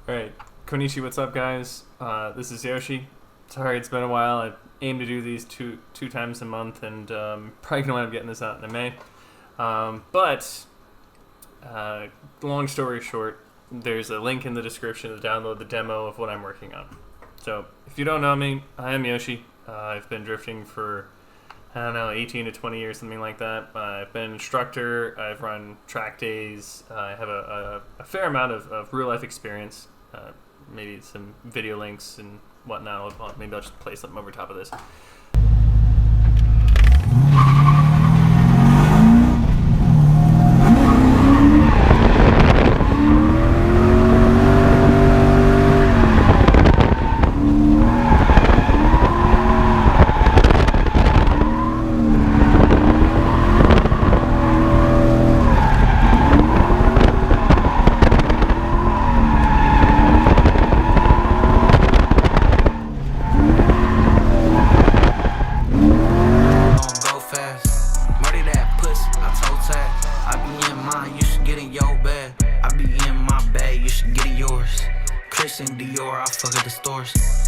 Alright, Konichi, what's up, guys? This is Yoshi. Sorry, it's been a while. I aim to do these two times a month, and probably gonna wind up getting this out in May. But long story short, there's a link in the description to download the demo of what I'm working on. So if you don't know me, I am Yoshi. I've been drifting for 18 to 20 years, something like that. I've been an instructor. I've run track days. I have a fair amount of real life experience. Maybe some video links and whatnot. Maybe I'll just play something over top of this.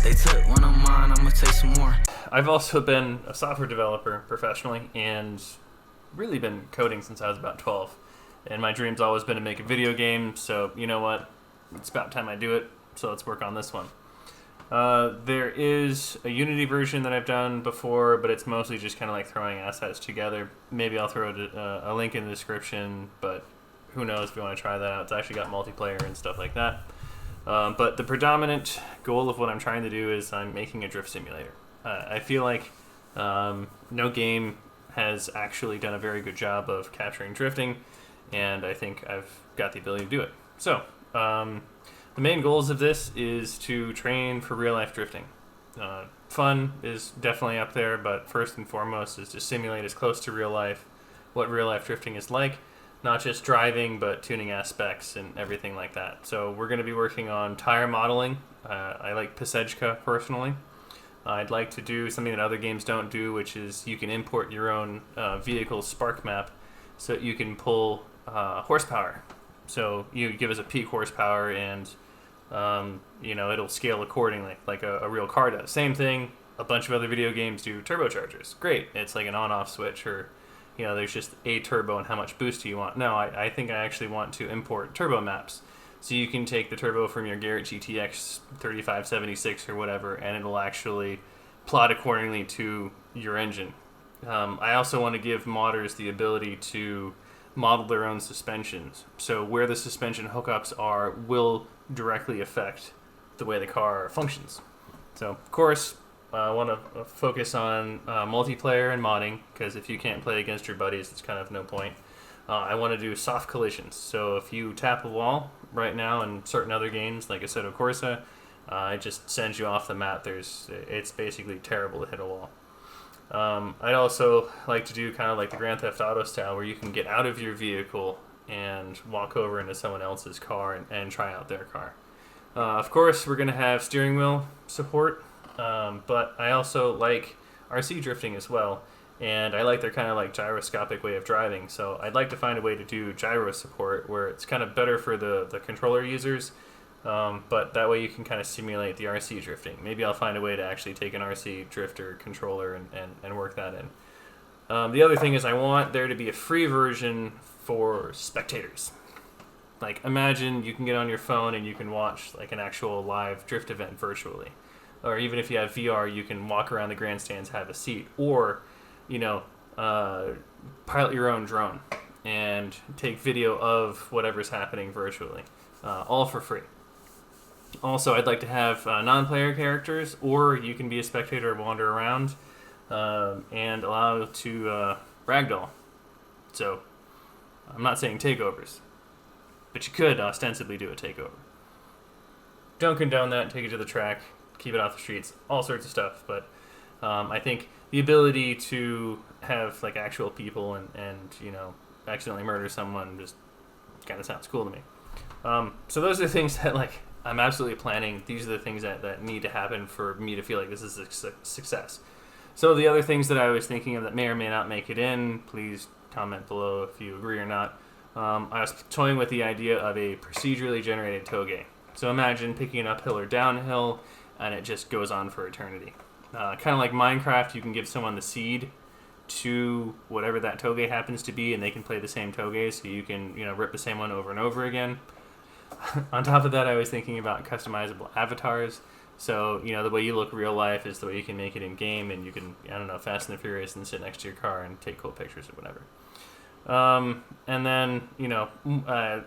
They took one of mine, I'm gonna take some more. I've also been a software developer professionally and really been coding since I was about 12. And my dream's always been to make a video game, so you know what? It's about time I do it, so let's work on this one. There is a Unity version that I've done before, but it's mostly just kind of like throwing assets together. Maybe I'll throw a link in the description, but who knows if you want to try that out. It's actually got multiplayer and stuff like that. But the predominant goal of what I'm trying to do is I'm making a drift simulator. I feel like no game has actually done a very good job of capturing drifting, and I think I've got the ability to do it. So, the main goals of this is to train for real-life drifting. Fun is definitely up there, but first and foremost is to simulate as close to real life what real-life drifting is like. Not just driving, but tuning aspects and everything like that. So we're going to be working on tire modeling. I like Pasejka personally. I'd like to do something that other games don't do, which is you can import your own vehicle spark map so that you can pull horsepower. So you give us a peak horsepower and it'll scale accordingly like a real car does. Same thing, a bunch of other video games do turbochargers. Great, it's like an on-off switch, or there's just a turbo and how much boost do you want. No, I think I actually want to import turbo maps. So you can take the turbo from your Garrett GTX 3576 or whatever, and it'll actually plot accordingly to your engine. I also want to give modders the ability to model their own suspensions. So where the suspension hookups are will directly affect the way the car functions. So, of course, I want to focus on multiplayer and modding, because if you can't play against your buddies, it's kind of no point. I want to do soft collisions. So if you tap a wall right now in certain other games, like Assetto Corsa, it just sends you off the map. It's basically terrible to hit a wall. I'd also like to do kind of like the Grand Theft Auto style, where you can get out of your vehicle and walk over into someone else's car and try out their car. Of course, we're going to have steering wheel support. But I also like RC drifting as well, and I like their kind of like gyroscopic way of driving, so I'd like to find a way to do gyro support where it's kind of better for the controller users, but that way you can kind of simulate the RC drifting. Maybe I'll find a way to actually take an RC drifter controller and work that in. The other thing is I want there to be a free version for spectators. Like, imagine you can get on your phone and you can watch like an actual live drift event virtually. Or even if you have VR, you can walk around the grandstands, have a seat, or, pilot your own drone and take video of whatever's happening virtually, all for free. Also, I'd like to have non-player characters, or you can be a spectator and wander around and allow to ragdoll. So, I'm not saying takeovers, but you could ostensibly do a takeover. Don't condone that, take it to the track. Keep it off the streets, all sorts of stuff. But I think the ability to have like actual people and accidentally murder someone just kind of sounds cool to me. So those are the things that like I'm absolutely planning. These are the things that need to happen for me to feel like this is a success. So the other things that I was thinking of that may or may not make it in, please comment below if you agree or not. I was toying with the idea of a procedurally generated toge. So imagine picking it uphill or downhill, and it just goes on for eternity. Kind of like Minecraft, you can give someone the seed to whatever that toge happens to be, and they can play the same toge, so you can rip the same one over and over again. On top of that, I was thinking about customizable avatars. So, the way you look real life is the way you can make it in game, and you can, Fast and the Furious and sit next to your car and take cool pictures or whatever. And then,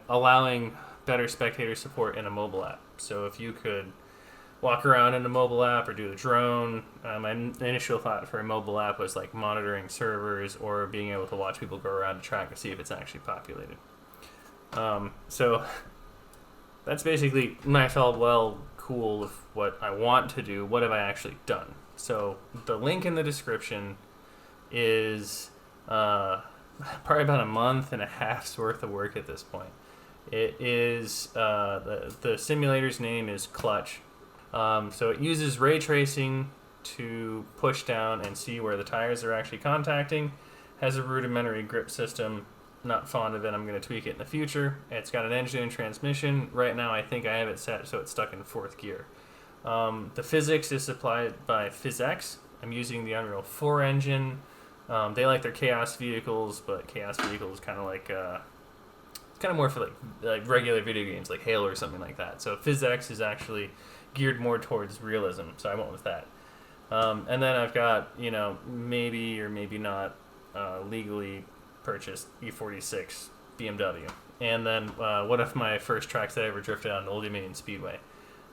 allowing better spectator support in a mobile app. So if you could walk around in a mobile app or do a drone, my initial thought for a mobile app was like monitoring servers or being able to watch people go around a track to see if it's actually populated. So that's basically when I felt, well, cool with what I want to do. What have I actually done? So the link in the description is probably about a month and a half's worth of work at this point. It is the simulator's name is Clutch. So it uses ray tracing to push down and see where the tires are actually contacting. Has a rudimentary grip system. Not fond of it. I'm going to tweak it in the future. It's got an engine and transmission. Right now I think I have it set so it's stuck in 4th gear. The physics is supplied by PhysX. I'm using the Unreal 4 engine. They like their Chaos vehicles, but Chaos vehicles kind of like it's kind of more for like regular video games like Halo or something like that. So PhysX is actually geared more towards realism, so I went with that. And then I've got maybe or maybe not legally purchased E46 BMW. And then one of my first tracks that I ever drifted on, Old Dominion Speedway.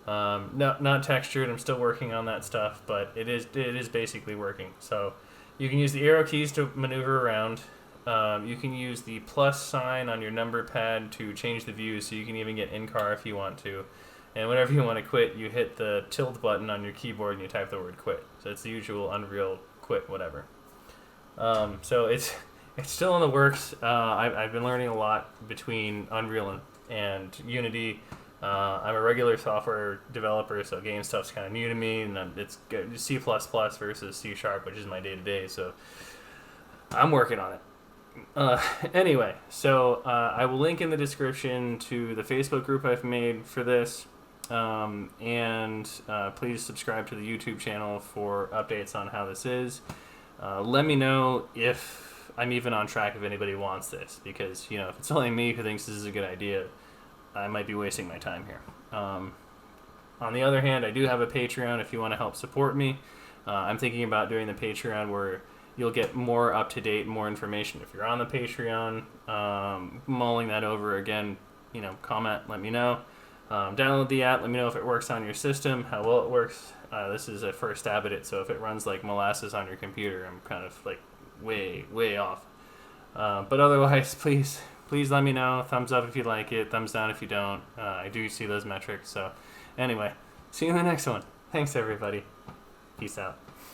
Not textured. I'm still working on that stuff, but it is basically working. So you can use the arrow keys to maneuver around. You can use the plus sign on your number pad to change the view, so you can even get in car if you want to. And whenever you want to quit, you hit the tilde button on your keyboard and you type the word quit. So it's the usual Unreal quit whatever. So it's still in the works. I've been learning a lot between Unreal and Unity. I'm a regular software developer, so game stuff's kind of new to me, and it's C++ versus C#, which is my day-to-day, so I'm working on it. Anyway, so I will link in the description to the Facebook group I've made for this, and please subscribe to the YouTube channel for updates on how this is. Let me know if I'm even on track if anybody wants this, because if it's only me who thinks this is a good idea, I might be wasting my time here. On the other hand, I do have a Patreon if you want to help support me. I'm thinking about doing the Patreon where you'll get more up-to-date, more information. If you're on the Patreon, mulling that over again, comment, let me know. Download the app, let me know if it works on your system, how well it works. This is a first stab at it, so if it runs like molasses on your computer, I'm kind of like way off. But otherwise, please let me know. Thumbs up if you like it, thumbs down if you don't. I do see those metrics. So anyway, see you in the next one. Thanks everybody. Peace out.